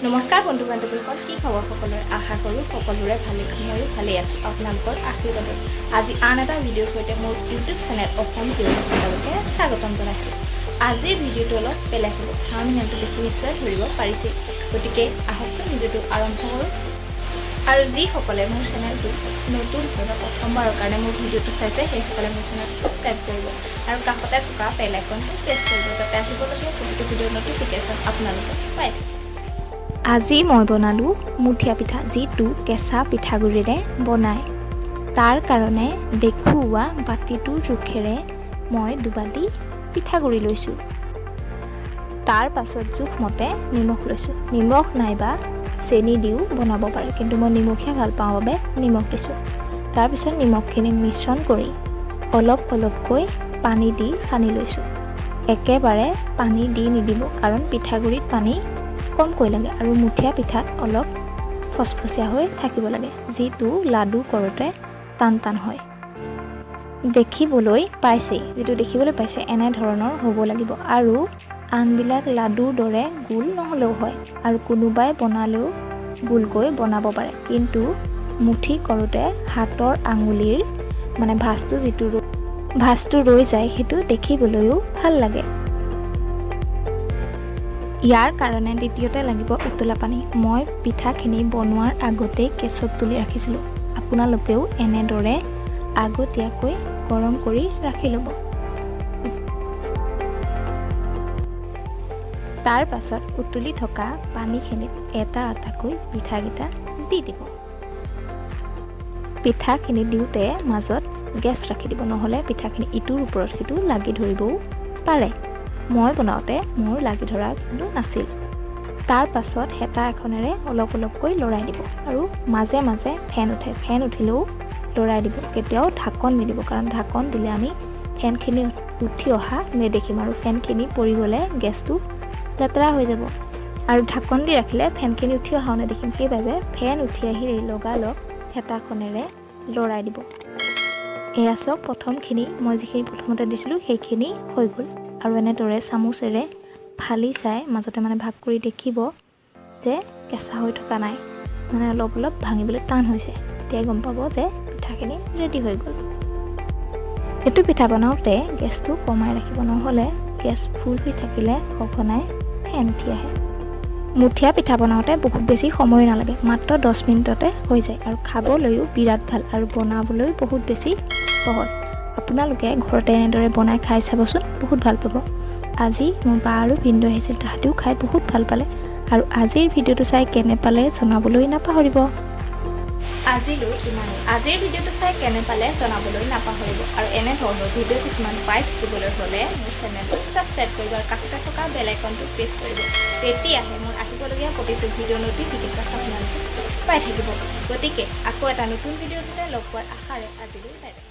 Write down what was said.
নমস্কাৰ বন্ধু বান্ধৱীসকল, কি খবৰ সকলোৰে? আশা কৰোঁ সকলোৰে ভালে। ময়ো ভালেই আছোঁ আপোনালোকৰ আশীৰ্বাদত। আজি আন এটা ভিডিঅ'ৰ সৈতে মোৰ ইউটিউব চেনেল অসম জীৱনকে স্বাগতম জনাইছোঁ। আজিৰ ভিডিঅ'টো অলপ বেলেগ হ'ব। থাম্বনেইলটো দেখি নিশ্চয় ধৰিব পাৰিছে। গতিকে আহকচোন ভিডিঅ'টো আৰম্ভ কৰোঁ। আৰু যিসকলে মোৰ চেনেলটো নতুনকৈ প্ৰথমবাৰৰ কাৰণে মোৰ ভিডিঅ'টো চাইছে সেইসকলে মোৰ চেনেল ছাবস্ক্ৰাইব কৰিব আৰু কাষতে থকা বেল আইকনটো প্ৰেছ কৰিব, যাতে আহিবলগীয়া প্ৰতিটো ভিডিঅ'ৰ নটিফিকেশ্যন আপোনালোকে পায়। আজি মই বনালোঁ মুঠিয়া পিঠা, যিটো কেঁচা পিঠাগুড়িৰে বনায়। তাৰ কাৰণে দেখুওৱা বাতিটোৰ জোখেৰে মই 2 বাতি পিঠাগুড়ি লৈছোঁ। তাৰ পাছত জোখমতে নিমখ লৈছোঁ। নিমখ নাইবা চেনি দিও বনাব পাৰে, কিন্তু মই নিমখীয়া ভাল পাওঁ বাবে নিমখ দিছোঁ। তাৰপিছত নিমখখিনি মিশ্ৰণ কৰি অলপ অলপকৈ পানী দি সানি লৈছোঁ। একেবাৰে পানী দি নিদিব, কাৰণ পিঠাগুড়িত পানী কমকৈ লাগে আৰু মুঠিয়া পিঠাত অলপ ফচফচীয়া হৈ থাকিব লাগে, যিটো লাডু কৰোঁতে টান টান হয়। দেখিবলৈ পাইছেই, যিটো দেখিবলৈ পাইছে এনেধৰণৰ হ'ব লাগিব আৰু আনবিলাক লাডুৰ দৰে গোল নহ'লেও হয়, আৰু কোনোবাই বনালেও গোলকৈ বনাব পাৰে, কিন্তু মুঠি কৰোঁতে হাতৰ আঙুলিৰ ভাঁজটো ৰৈ যায়, সেইটো দেখিবলৈও ভাল লাগে। ইয়াৰ কাৰণে দ্বিতীয়তে লাগিব উতলা পানী। মই পিঠাখিনি বনোৱাৰ আগতেই গেছত তুলি ৰাখিছিলোঁ। আপোনালোকেও এনেদৰে আগতীয়াকৈ গৰম কৰি ৰাখি ল'ব। তাৰ পাছত উতলি থকা পানীখিনিত এটা এটাকৈ পিঠাকেইটা দি দিব। পিঠাখিনি দিওঁতে মাজত গেছ ৰাখি দিব, নহ'লে পিঠাখিনি ইটোৰ ওপৰত সিটো লাগি ধৰিবও পাৰে। মই বনাওঁতে মোৰ লাগি ধৰা কিন্তু নাছিল। তাৰ পাছত হেতা এখনেৰে অলপ অলপকৈ লৰাই দিব আৰু মাজে মাজে ফেন উঠে, ফেন উঠিলেও লৰাই দিব। কেতিয়াও ঢাকন নিদিব, কাৰণ ঢাকন দিলে আমি ফেনখিনি উঠি অহা নেদেখিম আৰু ফেনখিনি পৰি গ'লে গেছটো লেতেৰা হৈ যাব, আৰু ঢাকন দি ৰাখিলে ফেনখিনি উঠি অহাও নেদেখিম। সেইবাবে ফেন উঠি আহি লগালগ হেতাখনেৰে লৰাই দিব। এয়া চাওক, প্ৰথমখিনি মই যিখিনি প্ৰথমতে দিছিলোঁ সেইখিনি হৈ গ'ল। আৰু এনেদৰে চামুচেৰে ফালি চাই মাজতে ভাগ কৰি দেখিব যে কেঁচা হৈ থকা নাই, অলপ অলপ ভাঙিবলৈ টান হৈছে। তেতিয়া গম পাব যে পিঠাখিনি ৰেডি হৈ গ'ল। এইটো পিঠা বনাওঁতে গেছটো কমাই ৰাখিব, নহ'লে গেছ ফুল হৈ থাকিলে সঘনাই ফেন উঠি আহে। মুঠিয়া পিঠা বনাওঁতে বহুত বেছি সময় নালাগে, মাত্ৰ 10 মিনিটতে হৈ যায়, আৰু খাবলৈও বিৰাট ভাল আৰু বনাবলৈ বহুত বেছি সহজ। আপোনালোকে ঘৰতে এনেদৰে বনাই খাই চাবচোন, বহুত ভাল পাব। আজি মোৰ বা আৰু ভিনদেউ আহিছিল, তাহাঁতেও খাই বহুত ভাল পালে। আৰু আজিৰ ভিডিঅ'টো চাই কেনে পালে জনাবলৈ নাপাহৰিব। আজিৰ ভিডিঅ'টো চাই কেনে পালে জনাবলৈ নাপাহৰিব। আৰু এনেধৰণৰ ভিডিঅ' কিছুমান পাই থাকিবলৈ হ'লে মোৰ চেনেলটো ছাবস্ক্ৰাইব কৰিব আৰু কাষতে থকা বেল আইকনটো প্ৰেছ কৰিব। তেতিয়াহে মোৰ আহিবলগীয়া প্ৰতিটো ভিডিঅ' নটিফিকেশ্যন আপোনালোকে পাই থাকিব। গতিকে আকৌ এটা নতুন ভিডিঅ'ৰ সৈতে লগ পোৱাৰ আশাৰে আজিলৈ বাই বাই।